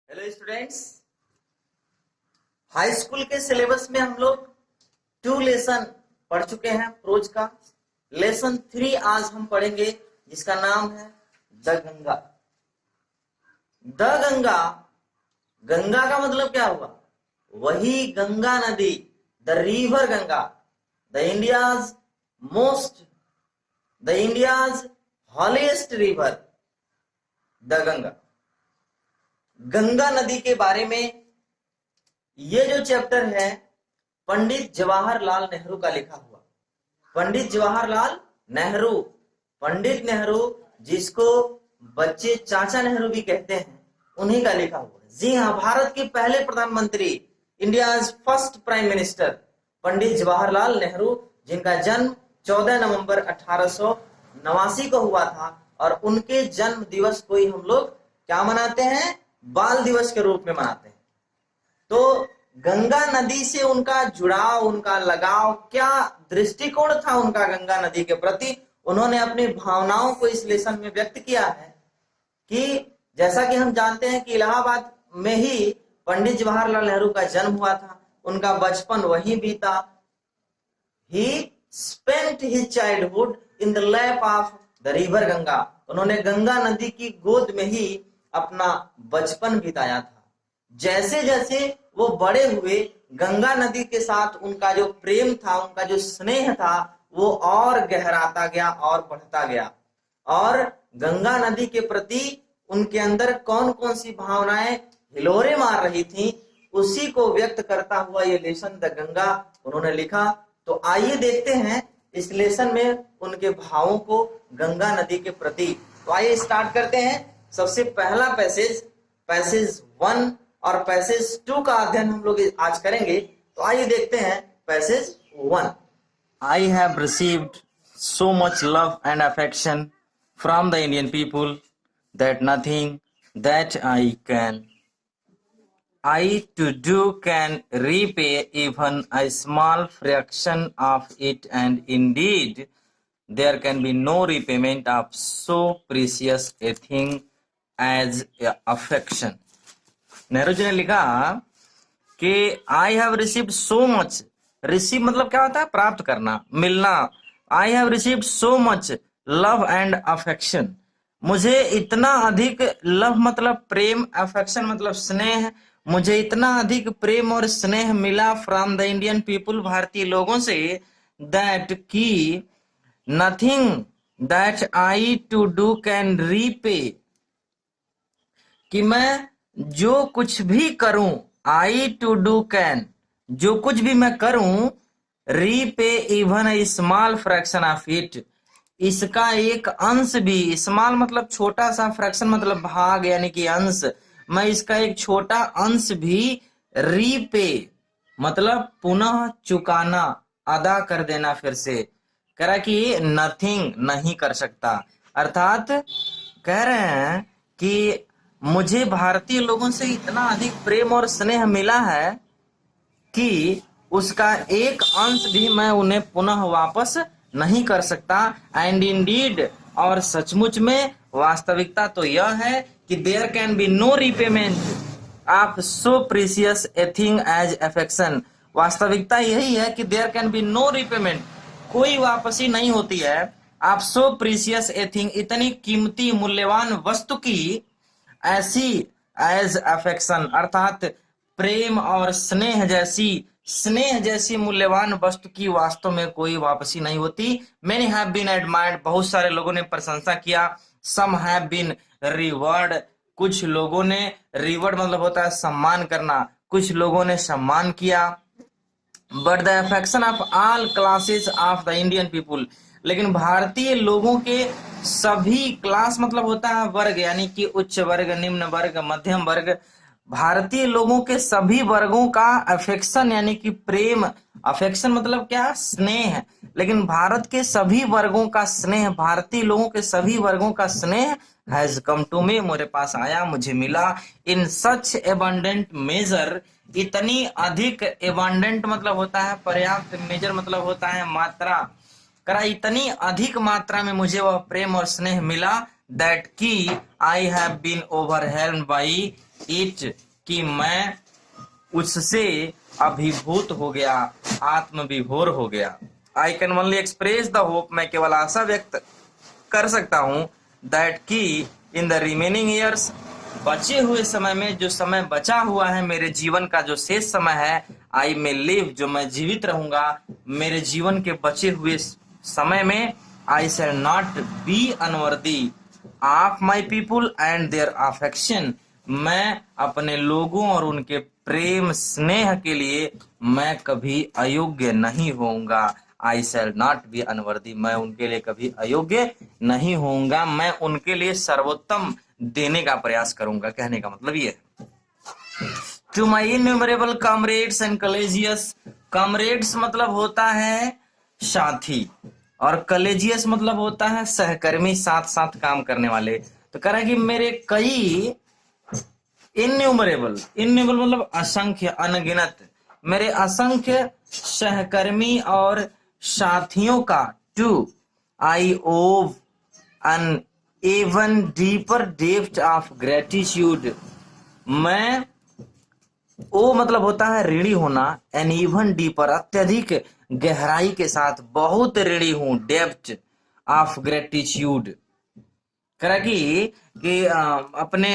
Hello students, high school के syllabus में हम लोग 2 लेसन पढ़ चुके हैं प्रोज का। लेसन 3 आज हम पढ़ेंगे जिसका नाम है द गंगा। द गंगा, गंगा का मतलब क्या हुआ? वही गंगा नदी, the river Ganga, the India's holiest river, the Ganga. Ganga नदी के बारे में ये जो चैप्टर है पंडित जवाहरलाल नेहरू का लिखा हुआ। पंडित जवाहरलाल नेहरू, पंडित नेहरू जिसको बच्चे चाचा नेहरू भी कहते हैं, उन्हीं का लिखा हुआ। जी हाँ, भारत के पहले प्रधानमंत्री, India's first prime minister Pandit Jawaharlal Nehru, जिनका जन्म 14 नवंबर 1889 को हुआ था। और उनके जन्म दिवस को ही हम लोग क्या मनाते हैं? बाल दिवस के रूप में मनाते हैं। तो गंगा नदी से उनका जुड़ाव, उनका लगाव, क्या दृष्टिकोण था उनका गंगा नदी के प्रति, उन्होंने अपनी भावनाओं को इस लेसन में व्यक्त किया है। कि जैसा कि हम जानते हैं कि इलाहाबाद में ही पंडित जवाहरलाल नेहरू का जन्म हुआ था, उनका बचपन वहीं बीता। ही spent his childhood in the lap of the river Ganga. उन्होंने गंगा नदी की गोद में ही अपना बचपन बिताया था। जैसे जैसे वो बड़े हुए, गंगा नदी के साथ उनका जो प्रेम था, उनका जो स्नेह था, वो और गहराता गया और बढ़ता गया। और गंगा नदी के प्रति उनके अंदर कौन कौन सी भावनाएं हिलोरे मार रही थी, उसी को व्यक्त करता हुआ ये लेसन द गंगा उन्होंने लिखा। तो आइए देखते हैं इस लेसन में उनके भावों को गंगा नदी के प्रति। तो आइए स्टार्ट करते हैं। सबसे पहला पैसेज 1 और पैसेज 2 का अध्ययन हम लोग आज करेंगे। तो आइए देखते हैं passage 1। I have received so much love and affection from the Indian people that nothing that I to do can repay even a small fraction of it, and indeed there can be no repayment of so precious a thing as affection. Nehru ji ने लिखा कि I have received so much. Receive मतलब क्या होता है? प्राप्त करना, मिलना। I have received so much love and affection. मुझे इतना अधिक, लव मतलब प्रेम, अफेक्शन मतलब स्नेह, मुझे इतना अधिक प्रेम और स्नेह मिला फ्रॉम द इंडियन पीपुल, भारतीय लोगों से, दैट की nothing that I to do can repay, कि मैं जो कुछ भी करूं, आई टू डू कैन, जो कुछ भी मैं करूं, repay even a small fraction of it, इसका एक अंश भी, स्मॉल मतलब छोटा सा, फ्रैक्शन मतलब भाग यानी कि अंश, मैं इसका एक छोटा अंश भी, रीपे मतलब पुनः चुकाना, अदा कर देना, फिर से कह रहा कि नथिंग नहीं कर सकता। अर्थात कह रहे हैं कि मुझे भारतीय लोगों से इतना अधिक प्रेम और स्नेह मिला है कि उसका एक अंश भी मैं उन्हें पुनः वापस नहीं कर सकता। एंड इंडीड, और सचमुच में, वास्तविकता तो यह है कि there can be no repayment of so precious a thing as affection. वास्तविकता यही है कि there can be no repayment, कोई वापसी नहीं होती है, of so precious a thing, इतनी कीमती मूल्यवान वस्तु की, ऐसी एज अफेक्शन अर्थात प्रेम और स्नेह जैसी मूल्यवान वस्तु की वास्तव में कोई वापसी नहीं होती। मेनी हैव बीन एडमायर्ड, बहुत सारे लोगों ने प्रशंसा किया। सम हैव बीन रिवर्ड, कुछ लोगों ने, रिवर्ड मतलब होता है सम्मान करना, कुछ लोगों ने सम्मान किया। But the affection of all classes of the Indian people, लेकिन भारतीय लोगों के सभी, क्लास मतलब होता है वर्ग, यानी कि उच्च वर्ग, निम्न वर्ग, मध्यम वर्ग, भारतीय लोगों के सभी वर्गों का अफेक्शन यानी कि प्रेम, अफेक्शन मतलब क्या? स्नेह। लेकिन भारत के सभी वर्गों का स्नेह, भारतीय लोगों के सभी वर्गों का स्नेह हैज कम टू मी, मेरे पास आया, मुझे मिला। इन सच एबंडेंट मेजर, इतनी अधिक, एबंडेंट मतलब होता है पर्याप्त, मेजर मतलब होता है मात्रा, करा इतनी अधिक मात्रा में मुझे वह प्रेम और स्नेह मिला, दैट की I have been overwhelmed by it, कि मैं उससे अभिभूत हो गया, आत्मविभोर हो गया। I can only express the hope, मैं केवल आशा व्यक्त कर सकता हूं, दैट की इन द रिमेनिंग ईयर्स, बचे हुए समय में, जो समय बचा हुआ है मेरे जीवन का जो शेष समय है, आई मे लिव, जो मैं जीवित रहूंगा, मेरे जीवन के बचे हुए समय में, I shall not be unworthy of my people and their affection, मैं अपने लोगों और उनके प्रेम स्नेह के लिए मैं कभी अयोग्य नहीं होऊंगा। आई शैल नॉट बी अनवर्दी, मैं उनके लिए कभी अयोग्य नहीं होऊंगा, मैं उनके लिए सर्वोत्तम देने का प्रयास करूंगा। कहने का मतलब ये है। To my innumerable comrades and colleagues, comrades मतलब होता है साथी, और कलेजियस मतलब होता है सहकर्मी, साथ साथ काम करने वाले। तो कह रहा है कि मेरे कई इनन्यूमरेबल, इनन्यूमरेबल मतलब असंख्य, अनगिनत, मेरे असंख्य सहकर्मी और साथियों का, टू आई ओव N even deeper depth of gratitude, मैं, ओ मतलब होता है ऋणी होना, एन इवन डीपर अत्यधिक गहराई के साथ, बहुत ऋणी हूं, डेप्थ ऑफ ग्रेटिट्यूड, करा कि अपने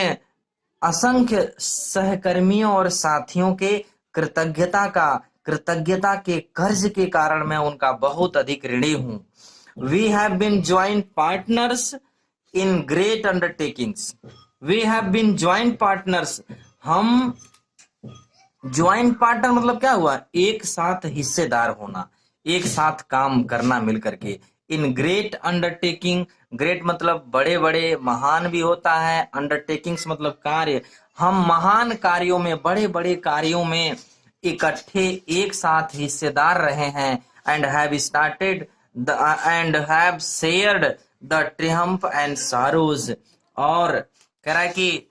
असंख्य सहकर्मियों और साथियों के कृतज्ञता के कर्ज के कारण मैं उनका बहुत अधिक ऋणी हूं। We have been joint partners in great undertakings, we have been joint partners, हम ज्वाइंट पार्टनर मतलब क्या हुआ, एक साथ हिस्सेदार होना, एक साथ काम करना मिल करके। इन ग्रेट अंडरटेकिंग, ग्रेट मतलब बड़े बड़े महान भी होता है, अंडरटेकिंग्स मतलब कार्य, हम महान कार्यों में, बड़े बड़े कार्यों में इकट्ठे एक साथ हिस्सेदार रहे हैं। And have started and have shared the Triumph and sorrows, और कह रहा है कि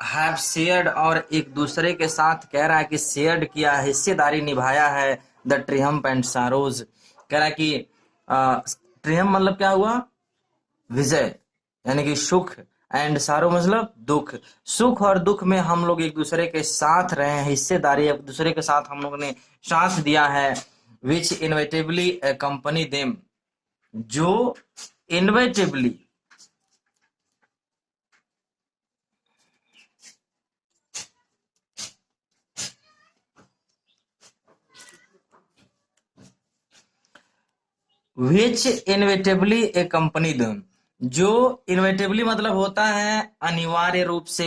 हैव शेयर्ड, और एक दूसरे के साथ कह रहा है कि शेयर्ड किया, हिस्सेदारी निभाया है, द ट्रियम्फ एंड सारोज, कह रहा है कि ट्रियम्फ मतलब क्या हुआ, विजय, यानी कि सुख, एंड सारो मतलब दुख, सुख और दुख में हम लोग एक दूसरे के साथ रहे हैं, हिस्सेदारी एक दूसरे के साथ हम लोगों ने साथ दिया है। विच इनविटेबली कंपनी देम, जो इनविटेबली विच इनविटेबली ए कंपनी दम, जो इनविटेबली मतलब होता है अनिवार्य रूप से,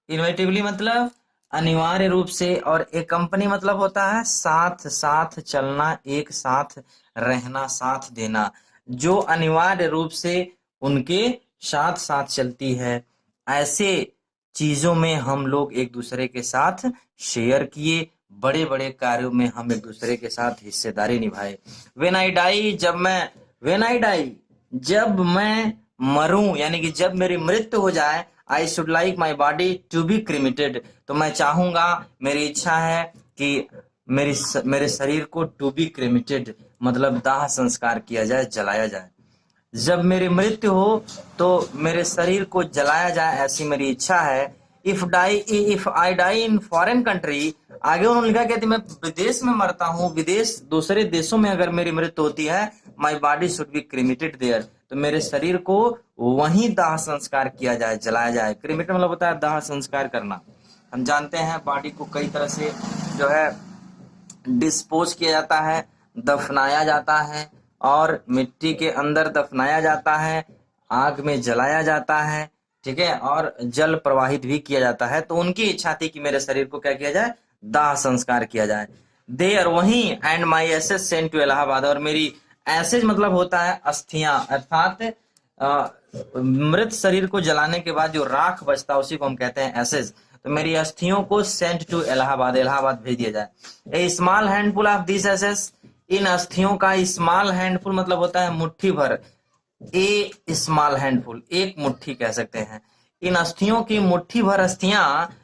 इनविटेबली मतलब अनिवार्य रूप से, और ए कंपनी मतलब होता है साथ साथ चलना, एक साथ रहना, साथ देना, जो अनिवार्य रूप से उनके साथ साथ चलती है, ऐसे चीजों में हम लोग एक दूसरे के साथ शेयर किए, बड़े बड़े कार्यों में हम एक दूसरे के साथ हिस्सेदारी निभाए। व्हेन आई डाई, जब मैं, व्हेन आई डाई जब मैं मरूं, यानी कि जब मेरी मृत्यु हो जाए, I should like my body to be cremated, तो मैं चाहूंगा, मेरी इच्छा है कि मेरे शरीर को टू बी क्रिमेटेड मतलब दाह संस्कार किया जाए, जलाया जाए। जब मेरी मृत्यु हो तो मेरे शरीर को जलाया जाए, ऐसी मेरी इच्छा है। If I die in foreign country, आगे उन्होंने लिखा कि मैं विदेश में मरता हूँ, विदेश दूसरे देशों में अगर मेरी मृत्यु होती है, my body should be cremated there, तो मेरे शरीर को वहीं दाह संस्कार किया जाए, जलाया जाए। क्रिमेटेड मतलब होता है दाह संस्कार करना। हम जानते हैं बॉडी को कई तरह से जो है डिस्पोज किया जाता है, दफनाया जाता है, और मिट्टी के अंदर दफनाया जाता है, आग में जलाया जाता है, ठीक है, और जल प्रवाहित भी किया जाता है। तो उनकी इच्छा थी कि मेरे शरीर को क्या किया जाए, दाह संस्कार किया जाए। देयर वहीं, and my ashes sent to Allahabad, और मेरी एसेज मतलब होता है अस्थियां, अर्थात मृत शरीर को जलाने के बाद जो राख बचता है उसी को हम कहते हैं एसेज। तो मेरी अस्थियों को सेंट टू इलाहाबाद, इलाहाबाद भेज दिया जाए। A small handful of this ashes, इन अस्थियों का स्मॉल हैंडफुल मतलब होता है मुट्ठी भर, ए स्मॉल हैंडफुल एक मुट्ठी कह सकते हैं, इन अस्थियों की मुट्ठी भर अस्थियां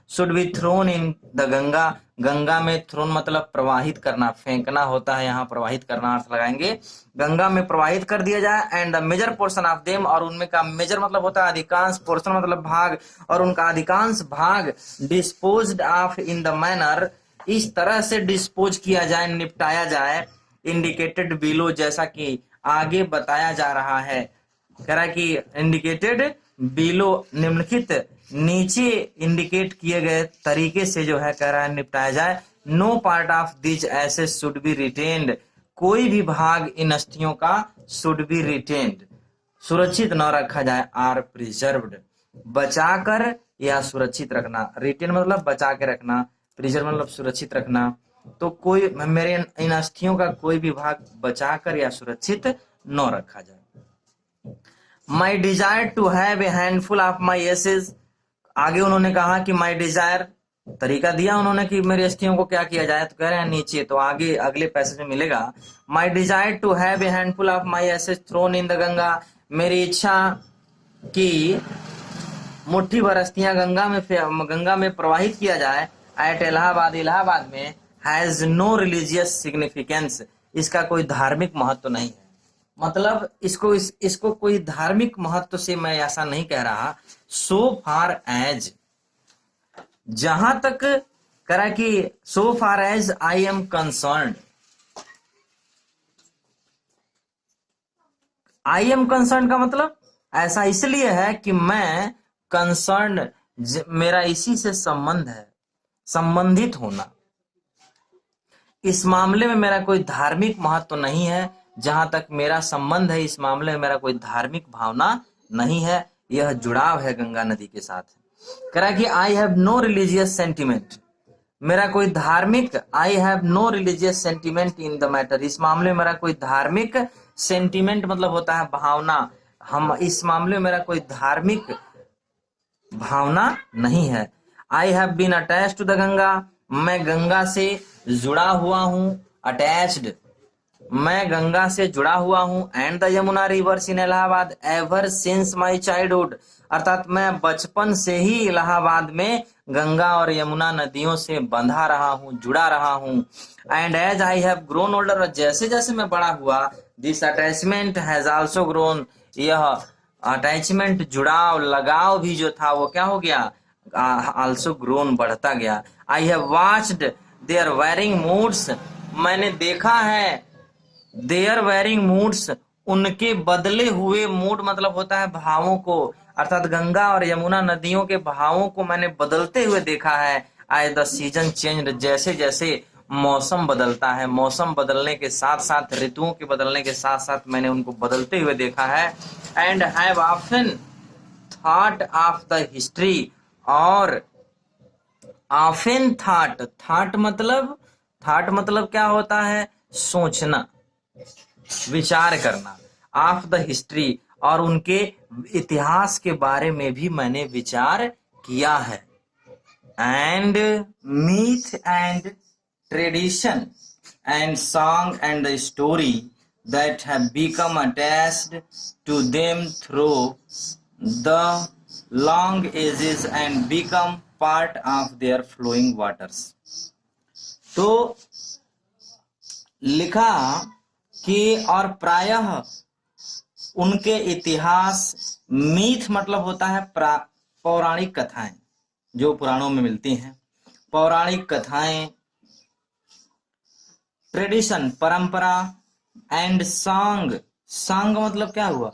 should be thrown in the Ganga. Ganga में थ्रोन मतलब प्रवाहित करना, फेंकना होता है, यहाँ प्रवाहित करना अर्थ लगाएंगे। गंगा में प्रवाहित कर दिया जाए। And the major portion of them, और उनमें का मेजर मतलब होता है अधिकांश, पोर्शन मतलब भाग, और उनका अधिकांश भाग disposed of in the manner, इस तरह से डिस्पोज किया जाए, निपटाया जाए, इंडिकेटेड बिलो, जैसा कि आगे बताया जा रहा है। कह रहा है कि इंडिकेटेड बिलो, निम्नलिखित नीचे इंडिकेट किए गए तरीके से जो है कह रहा है निपटाया जाए। No part of this assets should be retained, कोई भी भाग इन अस्थियों का शुड बी रिटेन्ड, सुरक्षित न रखा जाए। आर प्रिजर्व्ड, बचाकर या सुरक्षित रखना। रिटेन मतलब बचा के रखना, प्रिजर्व मतलब सुरक्षित रखना। तो कोई मेरे इन अस्थियों का कोई भी भाग बचाकर या सुरक्षित न रखा जाए। My desire to have a handful of my ashes, आगे उन्होंने कहा कि माई डिजायर, तरीका दिया उन्होंने कि मेरी अस्थियों को क्या किया जाए, तो कह रहे हैं नीचे, तो आगे अगले पैसेज में मिलेगा। My desire to have a handful of my ashes thrown in the Ganga, मेरी इच्छा कि मुट्ठी भर अस्थियां गंगा में प्रवाहित किया जाए। एट इलाहाबाद, इलाहाबाद में, हैज नो रिलीजियस सिग्निफिकेंस, इसका कोई धार्मिक महत्व नहीं है। मतलब इसको कोई धार्मिक महत्व से मैं ऐसा नहीं कह रहा। सो फार एज, जहां तक करा कि so far as I am concerned, I am concern का मतलब ऐसा इसलिए है कि मैं कंसर्न, मेरा इसी से संबंध है, संबंधित होना। इस मामले में मेरा कोई धार्मिक महत्व नहीं है। जहां तक मेरा संबंध है, इस मामले में मेरा कोई धार्मिक भावना नहीं है। यह जुड़ाव है गंगा नदी के साथ। कह रहा है कि I have no religious sentiment, मेरा कोई धार्मिक, I have no religious sentiment in the matter, इस मामले में मेरा कोई धार्मिक सेंटिमेंट मतलब होता है भावना, हम इस मामले में मेरा कोई धार्मिक भावना नहीं है। I have been attached to the Ganga, मैं गंगा से जुड़ा हुआ हूं। अटैच्ड, मैं गंगा से जुड़ा हुआ हूं। And the Yamuna reverse in Allahabad ever since my childhood, अर्थात मैं बचपन से ही इलाहाबाद में गंगा और यमुना नदियों से बंधा रहा हूं, जुड़ा रहा हूं। And as I have grown older, जैसे जैसे मैं बड़ा हुआ, this attachment has also grown, यह अटैचमेंट, जुड़ाव, लगाव भी जो था वो क्या हो गया, आल्सो ग्रोन, बढ़ता गया। I have watched their varying moods, मैंने देखा है देयर वेरिंग मूड्स, उनके बदले हुए, मूड मतलब होता है भावों को, अर्थात गंगा और यमुना नदियों के भावों को मैंने बदलते हुए देखा है। एज द सीजन चेंज, जैसे जैसे मौसम बदलता है, मौसम बदलने के साथ साथ, ऋतुओं के बदलने के साथ साथ मैंने उनको बदलते हुए देखा है। And have often thought of the history, और ऑफन थॉट, थॉट मतलब क्या होता है, सोचना, विचार करना। ऑफ द हिस्ट्री, और उनके इतिहास के बारे में भी मैंने विचार किया है। And myth and tradition and song and the story that have become attached to them through the long ages and become part of their flowing waters. तो लिखा कि और प्रायः उनके इतिहास, मीथ मतलब होता है पौराणिक कथाएं, जो पुराणों में मिलती हैं, पौराणिक कथाएं, ट्रेडिशन परंपरा, एंड सॉन्ग, सॉन्ग मतलब क्या हुआ,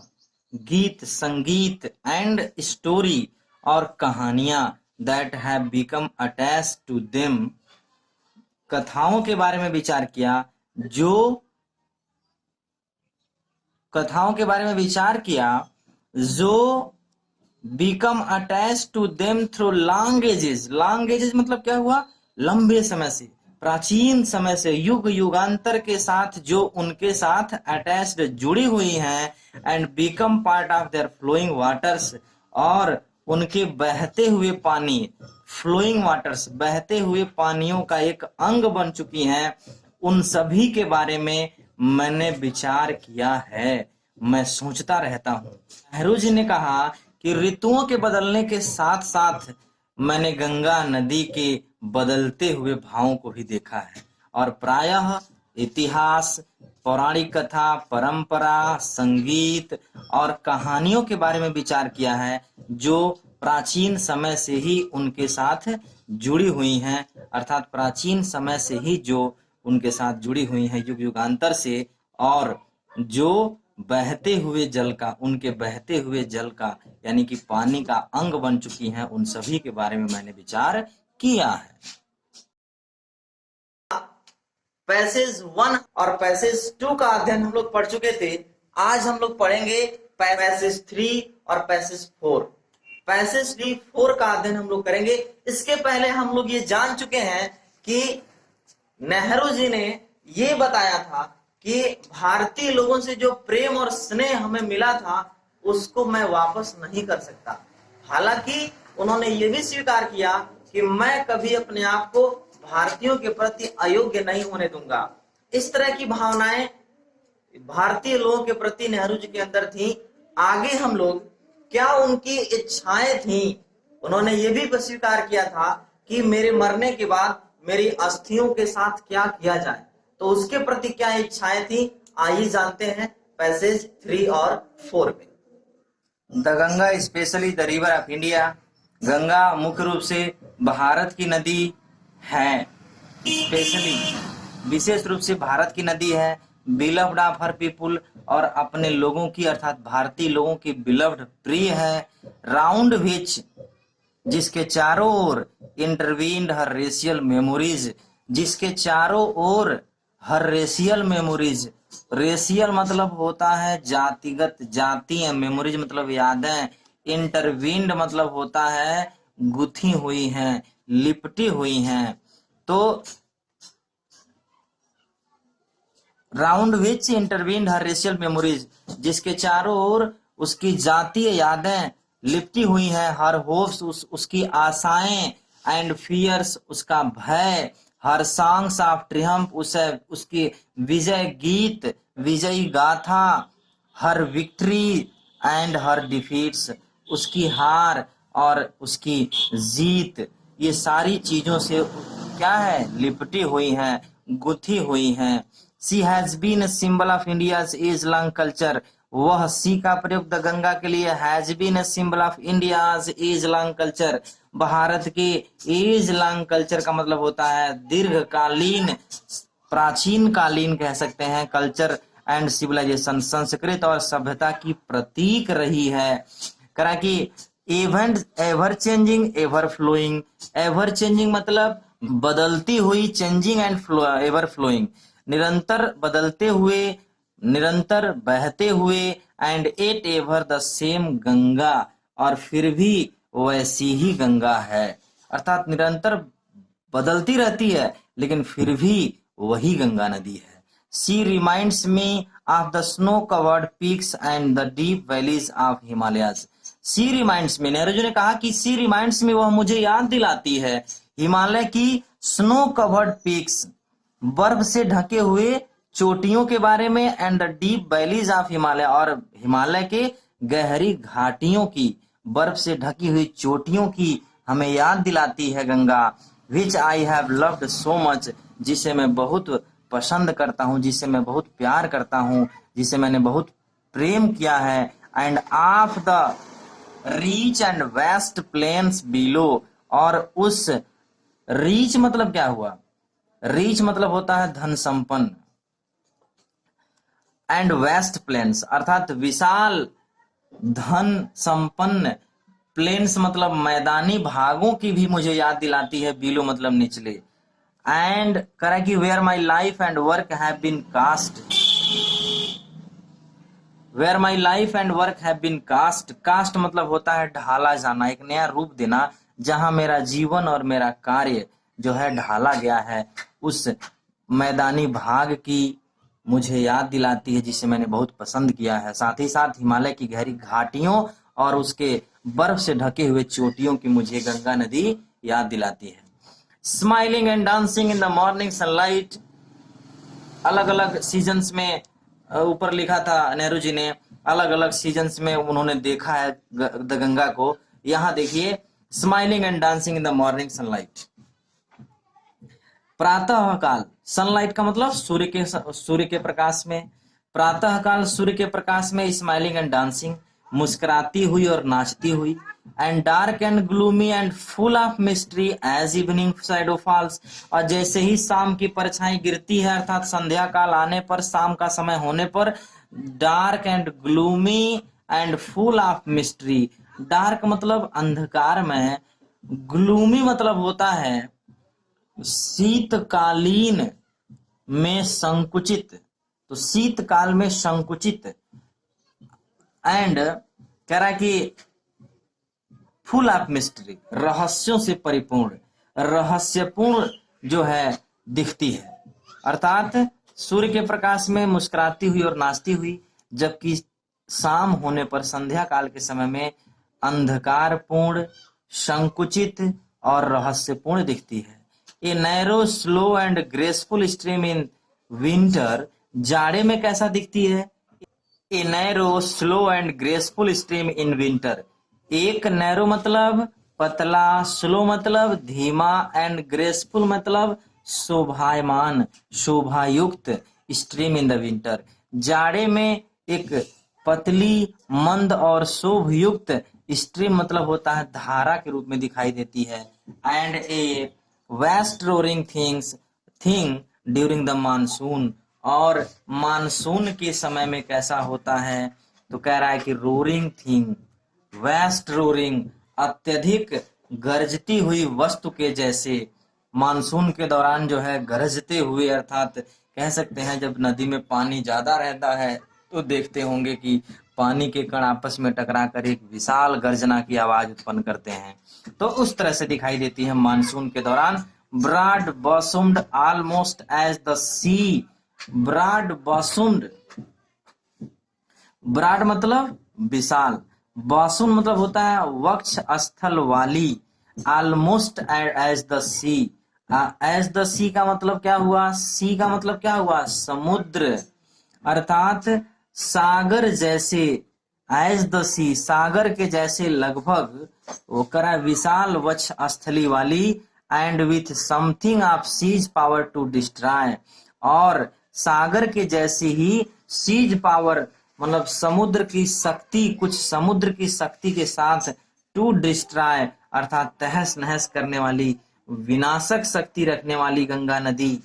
गीत, संगीत, एंड स्टोरी, और कहानियां, that have become attached to them, कथाओं के बारे में विचार किया, जो कथाओं के बारे में विचार किया, जो become attach to them through long ages, long ages मतलब क्या हुआ, लंबे समय से, प्राचीन समय से, युग युगांतर के साथ जो उनके साथ अटैच्ड, जुड़ी हुई हैं। And become part of their flowing waters, और उनके बहते हुए पानी, फ्लोइंग वाटर्स, बहते हुए पानियों का एक अंग बन चुकी हैं। उन सभी के बारे में मैंने विचार किया है, मैं सोचता रहता हूं। नेहरू जी ने कहा कि ऋतुओं के बदलने के साथ साथ मैंने गंगा नदी के बदलते हुए भावों को भी देखा है, और प्रायः इतिहास, पौराणिक कथा, परंपरा, संगीत और कहानियों के बारे में विचार किया है, जो प्राचीन समय से ही उनके साथ जुड़ी हुई हैं, अर्थात प्राचीन समय से ही जो उनके साथ जुड़ी हुई हैं युग युगांतर से, और जो बहते हुए जल का, उनके बहते हुए जल का यानी कि पानी का अंग बन चुकी हैं, उन सभी के बारे में मैंने विचार किया है। पैसेज 1 और पैसेज 2 का अध्ययन हम लोग पढ़ चुके थे। आज हम लोग पढ़ेंगे पैसेज 3 और पैसेज 4। पैसेज 4 का अध्ययन हम लोग करेंगे। इसके पहले हम लोग ये जान चुके हैं कि नेहरू जी ने ये बताया था कि भारतीय लोगों से जो प्रेम और स्नेह हमें मिला था उसको मैं वापस नहीं कर सकता। हालांकि उन्होंने ये भी स्वीकार किया कि मैं कभी अपने आप को भारतीयों के प्रति अयोग्य नहीं होने दूंगा। इस तरह की भावनाएं भारतीय लोगों के प्रति नेहरू जी के अंदर थी। आगे हम लोग क्या उनकी इच्छाएं थी, उन्होंने ये भी स्वीकार किया था कि मेरे मरने के बाद मेरी अस्थियों के साथ क्या किया जाए, तो उसके प्रति क्या इच्छाएं थी, आइए जानते हैं पैसेज 3 और 4 में। The Ganga specially the river of India. Ganga मुख्य रूप से भारत की नदी है, स्पेशली विशेष रूप से भारत की नदी है। बिलव्ड ऑफ हर पीपुल, और अपने लोगों की अर्थात भारतीय लोगों की बिलव्ड, प्रिय है। राउंड विच, जिसके चारों ओर इंटरवीन्ड हर रेशियल मेमोरीज, जिसके चारों ओर हर रेशियल मेमोरीज। रेशियल मतलब होता है जातिगत, जातीय, मेमोरीज मतलब यादें। इंटरवीन्ड मतलब होता है गुथी हुई हैं, लिपटी हुई हैं। तो round which intervened her racial memories, जिसके चारों ओर उसकी जातीय यादें लिपटी हुई हैं। हर होप्स, उसकी आशाएं। एंड फियर्स, उसका भय। हर सॉन्ग्स ऑफ ट्रियम्फ, उसकी विजय गीत, विजयी गाथा। हर विक्ट्री एंड हर डिफीट्स, उसकी हार और उसकी जीत। ये सारी चीजों से क्या है, लिपटी हुई हैं, गुथी हुई हैं। She has been a symbol of India's age long culture. वह सी का प्रयोग द गंगा के लिए, has been a symbol of India's age long culture, Bharat के एज लॉन्ग कल्चर का मतलब होता है दीर्घकालीन, प्राचीन कालीन कह सकते हैं, कल्चर एंड सिविलाइजेशन, संस्कृत और सभ्यता की प्रतीक रही है। करा कि ever changing, ever flowing. Ever changing मतलब बदलती हुई, चेंजिंग एंड एवर फ्लोइंग, निरंतर बदलते हुए, निरंतर बहते हुए। And yet ever the same Ganga, और फिर भी वैसी ही गंगा है, अर्थात निरंतर बदलती रहती है लेकिन फिर भी वही गंगा नदी है। She reminds me of the snow covered peaks and the deep valleys of Himalayas. She reminds me, Nehru ji ने कहा कि सी रिमाइंड्स मी, वह मुझे याद दिलाती है हिमालय की स्नो कवर्ड पीक्स, बर्फ से ढके हुए चोटियों के बारे में। And the deep valleys of Himalaya, और हिमालय के गहरी घाटियों की, बर्फ से ढकी हुई चोटियों की हमें याद दिलाती है Ganga. Which I have loved so much, जिसे मैं बहुत पसंद करता हूँ, जिसे मैं बहुत प्यार करता हूँ, जिसे मैंने बहुत प्रेम किया है। And of the reach and vast plains below, और उस रीच मतलब क्या हुआ, रीच मतलब होता है धन संपन्न, एंड वेस्ट प्लेन्स अर्थात विशाल धन संपन्न, प्लेन्स मतलब मैदानी भागों की भी मुझे याद दिलाती है, बिलो मतलब निचले। एंड करा कि where my life and work have been cast, where my life and work have been cast. Cast मतलब होता है ढाला जाना, एक नया रूप देना, जहां मेरा जीवन और मेरा कार्य जो है ढाला गया है, उस मैदानी भाग की मुझे याद दिलाती है, जिसे मैंने बहुत पसंद किया है। साथ ही साथ हिमालय की गहरी घाटियों और उसके बर्फ से ढके हुए चोटियों की मुझे गंगा नदी याद दिलाती है। Smiling and dancing in the morning sunlight, अलग अलग सीजन्स में ऊपर लिखा था नेहरू जी ने, अलग अलग सीजन्स में उन्होंने देखा है द गंगा को। यहाँ देखिए, smiling and dancing in the morning sunlight. प्रातः काल, सनलाइट का मतलब सूर्य के प्रकाश में, प्रातः काल सूर्य के प्रकाश में स्माइलिंग एंड डांसिंग, मुस्कुराती हुई और नाचती हुई। And dark and gloomy and full of mystery as evening shadow falls, और जैसे ही शाम की परछाई गिरती है, अर्थात संध्या काल आने पर, शाम का समय होने पर, dark and gloomy and full of mystery. Dark मतलब अंधकार में, ग्लूमी मतलब होता है शीतकालीन में संकुचित, तो शीतकाल में संकुचित। एंड कह रहा है कि फुल ऑफ मिस्ट्री, रहस्यों से परिपूर्ण, रहस्यपूर्ण जो है दिखती है। अर्थात सूर्य के प्रकाश में मुस्कुराती हुई और नाचती हुई, जबकि शाम होने पर, संध्या काल के समय में अंधकारपूर्ण, संकुचित और रहस्यपूर्ण दिखती है। A narrow slow and graceful stream in winter, जाड़े में कैसा दिखती है? A narrow slow and graceful stream in winter, एक नैरो मतलब पतला, स्लो मतलब धीमा, एंड ग्रेसफुल मतलब शोभायमान, शोभायुक्त, स्ट्रीम इन द विंटर, जाड़े में एक पतली, मंद और शोभयुक्त, स्ट्रीम मतलब होता है धारा के रूप में दिखाई देती है। And a vast roaring thing during the monsoon, और मानसून के समय में कैसा होता है? तो कह रहा है कि रोरिंग थिंग, वेस्ट रोरिंग, अत्यधिक गरजती हुई वस्तु के जैसे, मानसून के दौरान जो है गरजते हुए, अर्थात कह सकते हैं जब नदी में पानी ज्यादा रहता है तो देखते होंगे कि पानी के कण आपस में टकराकर एक विशाल गर्जना की आवाज उत्पन्न करते हैं, तो उस तरह से दिखाई देती है मानसून के दौरान। Broad bosomed almost as the sea, broad bosomed, broad मतलब विशाल, बॉसुन मतलब होता है वक्ष स्थल वाली, almost as the sea, as the sea का मतलब क्या हुआ? सी का मतलब क्या हुआ? समुद्र, अर्थात सागर जैसे, एज द सी सागर के जैसे लगभग, वो करा विशाल वक्ष स्थली वाली, and with something of sea's power to destroy, और सागर के जैसे ही सीज पावर मतलब समुद्र की शक्ति, कुछ समुद्र की शक्ति के साथ, टू डिस्ट्रॉय अर्थात तहस नहस करने वाली, विनाशक शक्ति रखने वाली गंगा नदी।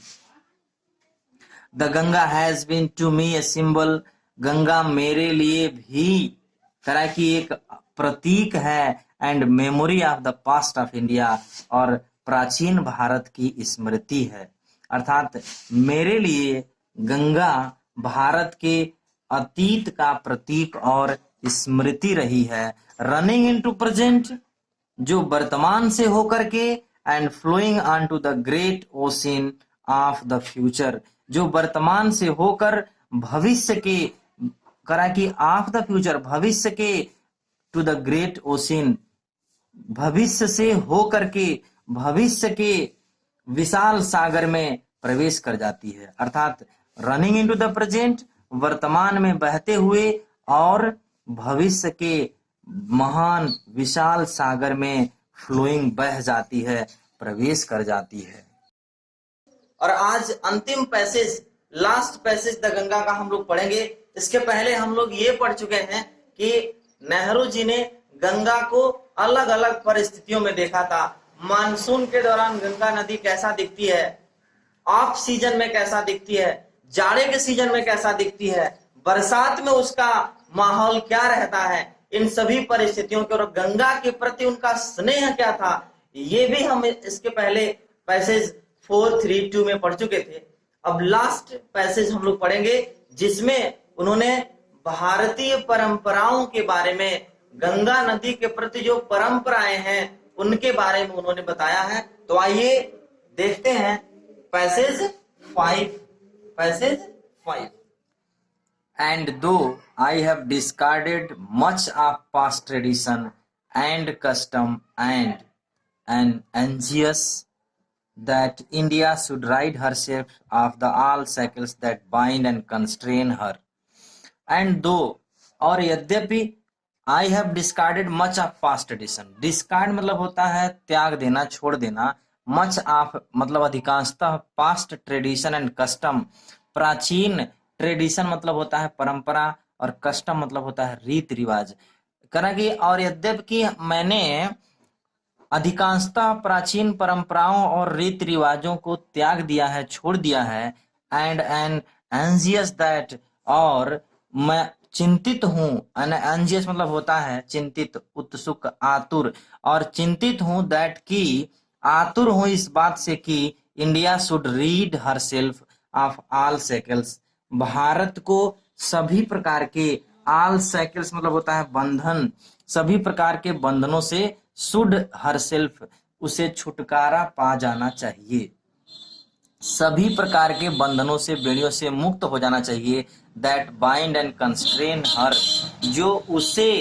The Ganga has been to me a symbol, Ganga मेरे लिए भी तरह की एक प्रतीक है, and memory of the past of India, और प्राचीन भारत की स्मृति है। अर्थात मेरे लिए गंगा भारत के अतीत का प्रतीक और स्मृति रही है। रनिंग इनटू प्रेजेंट, जो वर्तमान से होकर के, and flowing on to the great ocean of the future, जो वर्तमान से होकर भविष्य के, करा कि ऑफ द फ्यूचर भविष्य के, टू द ग्रेट ओशन भविष्य से होकर के, भविष्य के विशाल सागर में प्रवेश कर जाती है। अर्थात रनिंग इनटू द प्रेजेंट, वर्तमान में बहते हुए, और भविष्य के महान विशाल सागर में फ्लोइंग बह जाती है, प्रवेश कर जाती है। और आज अंतिम passage, last passage the Ganga का हम लोग पढ़ेंगे। इसके पहले हम लोग ये पढ़ चुके हैं कि नेहरू जी ने गंगा को अलग अलग परिस्थितियों में देखा था। मानसून के दौरान गंगा नदी कैसा दिखती है, ऑफ सीजन में कैसा दिखती है, जाड़े के सीजन में कैसा दिखती है, बरसात में उसका माहौल क्या रहता है, इन सभी परिस्थितियों के, और गंगा के प्रति उनका स्नेह क्या था, ये भी हम इसके पहले पैसेज 432 में पढ़ चुके थे। अब लास्ट पैसेज हम लोग पढ़ेंगे जिसमें उन्होंने भारतीय परंपराओं के बारे में, गंगा नदी के प्रति जो परंपराएं हैं उनके बारे में उन्होंने बताया है। तो आइए देखते हैं passage 5। Passage 5। And though I have discarded much of past tradition and custom, and am anxious that India should rid herself of the all shackles that bind and constrain her, and though, और यद्यपि I have discarded much of past tradition, discard मतलब होता है त्याग देना, छोड़ देना, much of मतलब अधिकांशतः, पास्ट ट्रेडिशन एंड कस्टम प्राचीन, ट्रेडिशन मतलब होता है परंपरा, और कस्टम मतलब होता है रीति रिवाज। करा कि और यद्यपि मैंने अधिकांशतः प्राचीन परंपराओं और रीति रिवाजों को त्याग दिया है, छोड़ दिया है, एंड एन एंजियस दैट, और मैं चिंतित हूँ, एंजियस मतलब होता है चिंतित, उत्सुक, आतुर, और चिंतित हूँ दैट की, आतुर हूँ इस बात से कि India should rid herself of all shackles, भारत को सभी प्रकार के, ऑल साइकिल्स मतलब होता है बंधन, सभी प्रकार के बंधनों से, शुड हर सेल्फ उसे छुटकारा पा जाना चाहिए, सभी प्रकार के बंधनों से, बेड़ियों से मुक्त हो जाना चाहिए, दैट बाइंड एंड कंस्ट्रेन हर, जो उसे,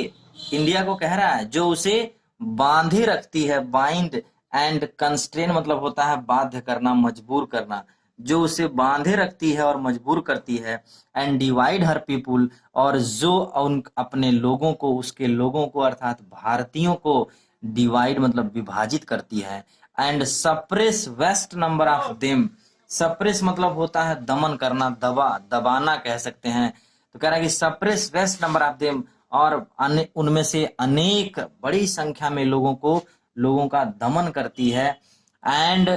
इंडिया को कह रहा है, जो उसे बांधे रखती है, बाइंड एंड कंस्ट्रेन मतलब होता है बाध्य करना, मजबूर करना, जो उसे बांधे रखती है और मजबूर करती है, एंड डिवाइड हर पीपुल, और जो उन अपने लोगों को, उसके लोगों को अर्थात भारतीयों को डिवाइड मतलब विभाजित करती है, and suppress vast number of them, suppress मतलब होता है दमन करना, दबाना कह सकते हैं, तो कह रहा है कि suppress vast number of them, और उनमें से अनेक बड़ी संख्या में लोगों का दमन करती है, and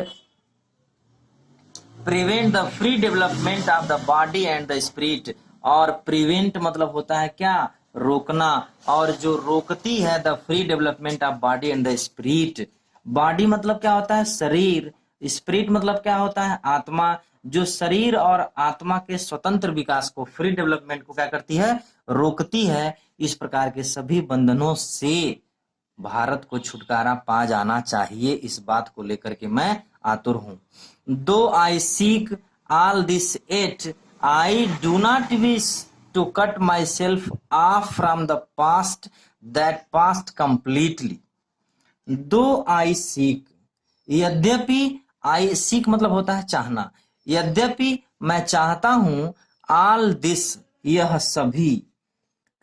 prevent the free development of the body and the spirit, और प्रिवेंट मतलब होता है क्या, रोकना, और जो रोकती है the free development of body and the spirit, body मतलब क्या होता है शरीर, स्पिरिट मतलब क्या होता है आत्मा, जो शरीर और आत्मा के स्वतंत्र विकास को, फ्री डेवलपमेंट को क्या करती है, रोकती है, इस प्रकार के सभी बंधनों से भारत को छुटकारा पा जाना चाहिए, इस बात को लेकर के मैं आतुर हूं। Though I seek all this yet, I do not wish to cut myself off from the past that past completely, though I seek, यद्यपि, आई सीक मतलब होता है चाहना, यद्यपि मैं चाहता हूं, ऑल दिस यह सभी,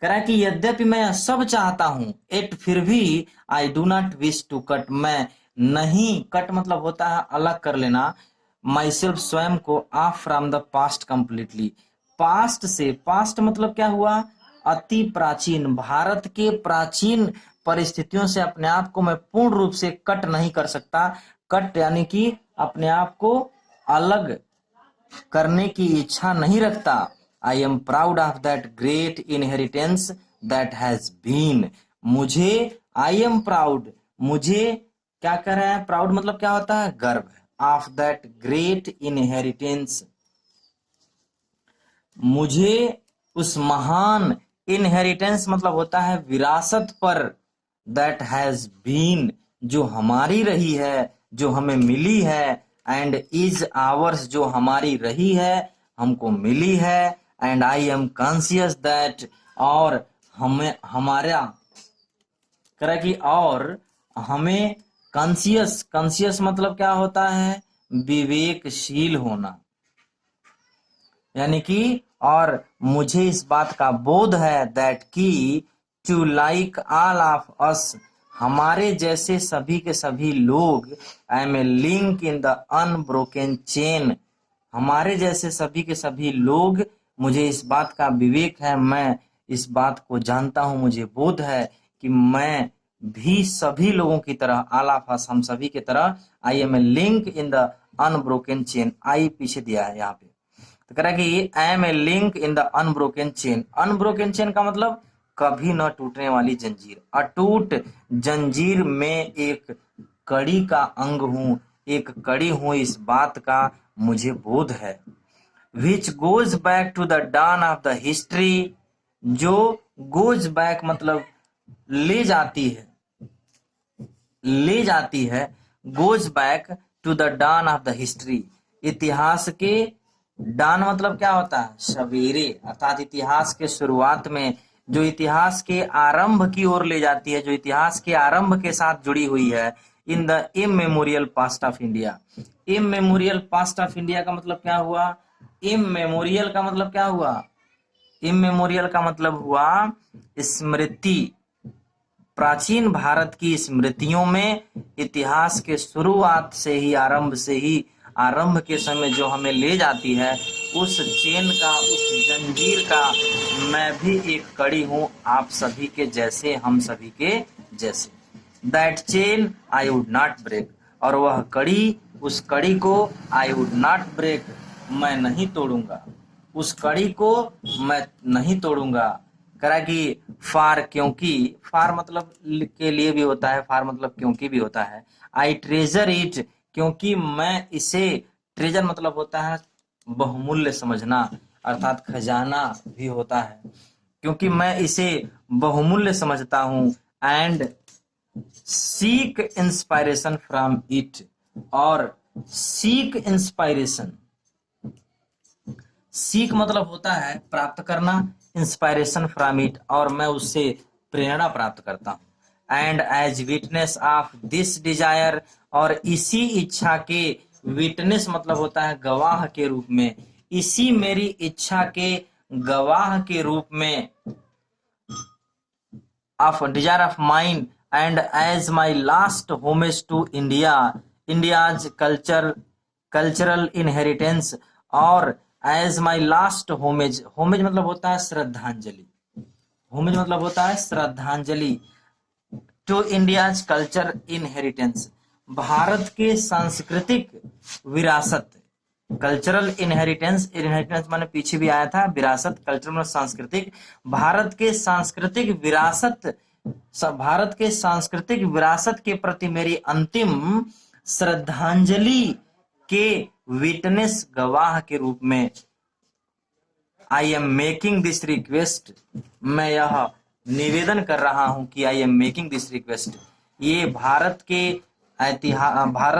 करा कि यद्यपि मैं सब चाहता हूं, एट फिर भी, I do not wish to cut, मैं नहीं, कट मतलब होता है अलग कर लेना, माई सेल्फ स्वयं को, of from the past completely, past से, पास्ट मतलब क्या हुआ, अति प्राचीन, भारत के प्राचीन परिस्थितियों से अपने आप को मैं पूर्ण रूप से कट नहीं कर सकता, कट यानी कि अपने आप को अलग करने की इच्छा नहीं रखता, I am proud of that great inheritance that has been, मुझे, आई एम प्राउड, मुझे क्या कर रहा है, प्राउड मतलब क्या होता है गर्व, ऑफ दैट ग्रेट इनहेरिटेंस, मुझे उस महान, इनहेरिटेंस मतलब होता है विरासत पर, दैट हैज बीन जो हमारी रही है, जो हमें मिली है, एंड इज आवर्स जो हमारी रही है, हमको मिली है, and I am conscious that, और हमें हमारा करा कि, और हमें कॉन्शियस, कॉन्शियस मतलब क्या होता है विवेकशील होना, यानी कि, और मुझे इस बात का बोध है दैट की, to like all of us, हमारे जैसे सभी के सभी लोग, I am a link in the unbroken chain, हमारे जैसे सभी के सभी लोग, मुझे इस बात का विवेक है, मैं इस बात को जानता हूं, मुझे बोध है कि मैं भी सभी लोगों की तरह, ऑल ऑफ अस हम सभी की तरह, I am a link in the unbroken chain, आई पीछे दिया है यहाँ पे, तो कह रहा है कि I am a link in the unbroken chain, unbroken chain का मतलब कभी न टूटने वाली जंजीर, अटूट जंजीर में एक कड़ी का अंग हूं, एक कड़ी हूं, इस बात का मुझे बोध है, which goes back to the dawn of the history, जो गोज बैक मतलब ले जाती है, ले जाती है, goes back to the dawn of the history, इतिहास के, डान मतलब क्या होता है सवेरे, अर्थात इतिहास के शुरुआत में, जो इतिहास के आरंभ की ओर ले जाती है, जो इतिहास के आरंभ के साथ जुड़ी हुई है, in the immemorial past of India, immemorial past of India का मतलब क्या हुआ, इमेमोरियल का मतलब क्या हुआ इमेमोरियल का मतलब हुआ स्मृति, प्राचीन भारत की स्मृतियों में इतिहास के शुरुआत से ही, आरंभ के समय जो हमें ले जाती है, उस चेन का, उस जंजीर का मैं भी एक कड़ी हूं, आप सभी के जैसे, हम सभी के जैसे। That chain I would not break, और वह कड़ी, उस कड़ी को आई वुड नॉट ब्रेक, मैं नहीं तोड़ूंगा, उस कड़ी को मैं नहीं तोड़ूंगा। करा कि फार, क्योंकि, फार मतलब के लिए भी होता है, फार मतलब क्योंकि भी होता है। आई ट्रेजर इट, क्योंकि मैं इसे, ट्रेजर मतलब होता है बहुमूल्य समझना, अर्थात खजाना भी होता है, क्योंकि मैं इसे बहुमूल्य समझता हूं। And seek inspiration from it, और सीक इंस्पायरेशन, सीख मतलब होता है प्राप्त करना, इंस्पायरेशन फ्रॉम इट, और मैं उससे प्रेरणा प्राप्त करता हूँ। And as witness of this desire, और इसी इच्छा के, विटनेस मतलब होता है गवाह के रूप में, इसी मेरी इच्छा के गवाह के रूप में, of desire of mind, and as my last homage to India, India's cultural inheritance, और as my last homage, homage मतलब होता है श्रद्धांजलि, होमेज मतलब होता है श्रद्धांजलि, टू इंडियाज कल्चर इनहेरिटेंस, भारत के सांस्कृतिक विरासत, कल्चरल इनहेरिटेंस, इनहेरिटेंस माने पीछे भी आया था, विरासत, कल्चर मतलब सांस्कृतिक, भारत के सांस्कृतिक विरासत, भारत के सांस्कृतिक विरासत के प्रति मेरी अंतिम श्रद्धांजलि के विटनेस, गवाह के रूप में, I am making this request, मैं यह निवेदन कर रहा हूं कि I am making this request, ये भारत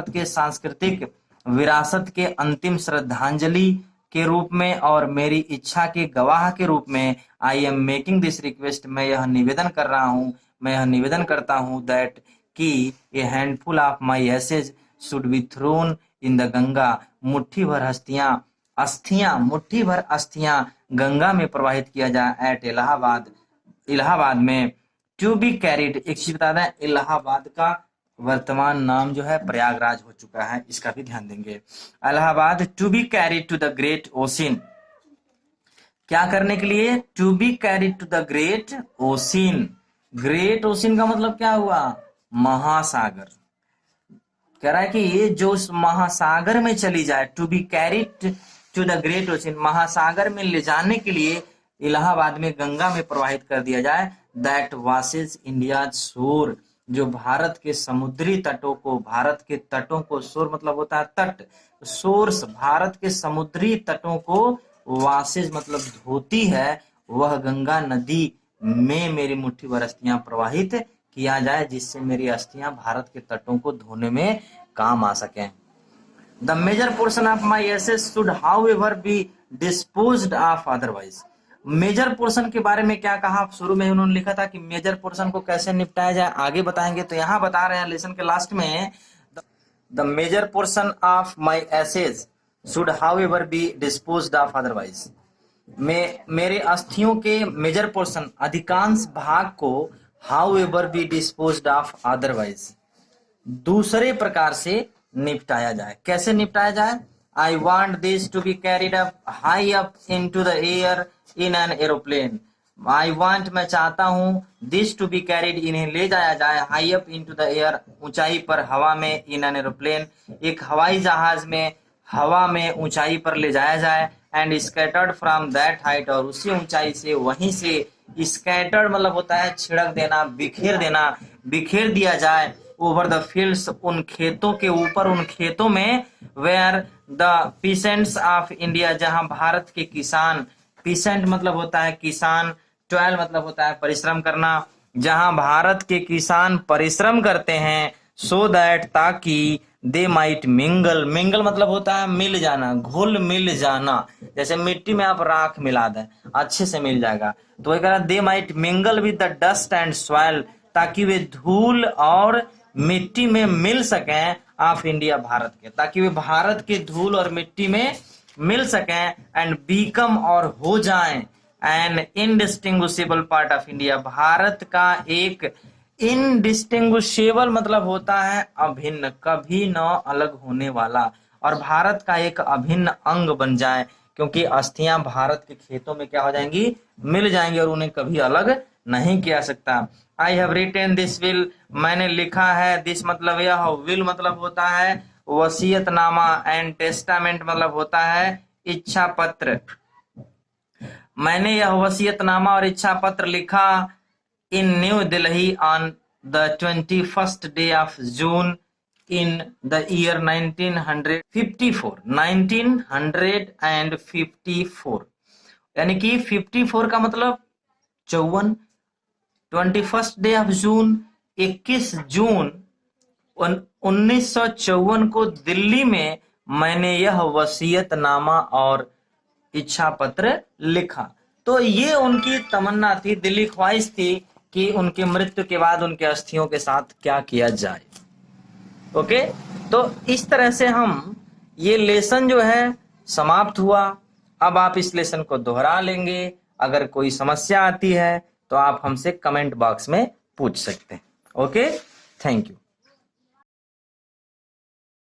के सांस्कृतिक विरासत के अंतिम श्रद्धांजलि के रूप में और मेरी इच्छा के गवाह के रूप में, I am making this request, मैं यह निवेदन कर रहा हूं, मैं यह निवेदन करता हूं, दैट कि a handful of my ashes should be thrown in the Ganga, मुट्ठी भर अस्थियां गंगा में प्रवाहित किया जाए, एट इलाहाबाद में, टू बी कैरिड, एक चीज बता दें, इलाहाबाद का वर्तमान नाम जो है प्रयागराज हो चुका है, इसका भी ध्यान देंगे। Allahabad, to be carried to the great ocean, क्या करने के लिए, to be carried to the great ocean, great ocean का मतलब क्या हुआ, महासागर, कह रहा है कि ये जो उस महासागर में चली जाए, to be carried to the great ocean, महासागर में ले जाने के लिए इलाहाबाद में गंगा में प्रवाहित कर दिया जाए, दैट वासेज इंडिया शोर, जो भारत के समुद्री तटों को, भारत के तटों को, शोर मतलब होता है तट, सोर्स, भारत के समुद्री तटों को, वासेज मतलब धोती है, वह गंगा नदी में मेरी मुट्ठी भर अस्थियां प्रवाहित किया जाए, जिससे मेरी अस्थियां भारत के तटों को धोने में काम आ सकें। The major portion of my ashes should however be disposed of otherwise, major portion के बारे में क्या कहा, शुरू में उन्होंने लिखा था कि मेजर पोर्शन को कैसे निपटाया जाए, आगे बताएंगे, तो यहाँ बता रहे हैं लेसन के लास्ट में, the major portion of my ashes should however be disposed of otherwise, मेरे अस्थियों के मेजर पोर्शन, अधिकांश भाग को, however be disposed of otherwise, दूसरे प्रकार से निपटाया जाए, कैसे निपटाया जाए, I want this to be carried up high up into the air in an aeroplane, I want मैं चाहता हूं, दिस टू बी कैरिड इन्हें ले जाया जाए, high up into the air ऊंचाई पर, हवा में, इन एन एरोप्लेन एक हवाई जहाज में, हवा में ऊंचाई पर ले जाया जाए, and scattered from that height, और उसी ऊंचाई से, वहीं से, स्कैटर्ड मतलब होता है छिड़क देना, बिखेर दिया जाए, ओवर द फील्ड्स, उन खेतों के ऊपर, उन खेतों में, where the peasants of India, जहां भारत के किसान, पीसेंट मतलब होता है किसान, टॉयल मतलब होता है परिश्रम करना, जहां भारत के किसान परिश्रम करते हैं, सो दैट ताकि, दे माइट मिंगल, मिंगल मतलब होता है मिल जाना, घुल मिल जाना, जैसे मिट्टी में आप राख मिला दें अच्छे से मिल जाएगा, तो वही कह रहा they might mingle with the dust and soil, ताकि वे धूल और मिट्टी में मिल सकें, ऑफ इंडिया, भारत के, ताकि वे भारत के धूल और मिट्टी में मिल सकें, एंड बीकम और हो जाएं, an indistinguishable part of India. Bharat का एक इनडिस्टिंग्विशेबल मतलब होता है अभिन्न, कभी न अलग होने वाला, और भारत का एक अभिन्न अंग बन जाए, क्योंकि अस्थियां भारत के खेतों में क्या हो जाएंगी, मिल जाएंगी, और उन्हें कभी अलग नहीं किया सकता। I have written this will, मैंने लिखा है। दिस मतलब यह, विल मतलब होता है वसीयतनामा, एंड टेस्टामेंट मतलब होता है इच्छा पत्र। मैंने यह वसीयतनामा और इच्छा पत्र लिखा in New Delhi on the 21st day of June in the year 1954। 1954 यानी कि 54 का मतलब 54। 21st day of June 21 जून 1954 को दिल्ली में मैंने यह वसीयतनामा और इच्छा पत्र लिखा। तो ये उनकी तमन्ना थी, दिली ख्वाहिश थी कि उनकी मृत्यु के बाद उनके अस्थियों के साथ क्या किया जाए। ओके, तो इस तरह से हम ये लेसन जो है समाप्त हुआ। अब आप इस लेसन को दोहरा लेंगे। अगर कोई समस्या आती है तो आप हमसे कमेंट बॉक्स में पूछ सकते हैं। Okay, thank you.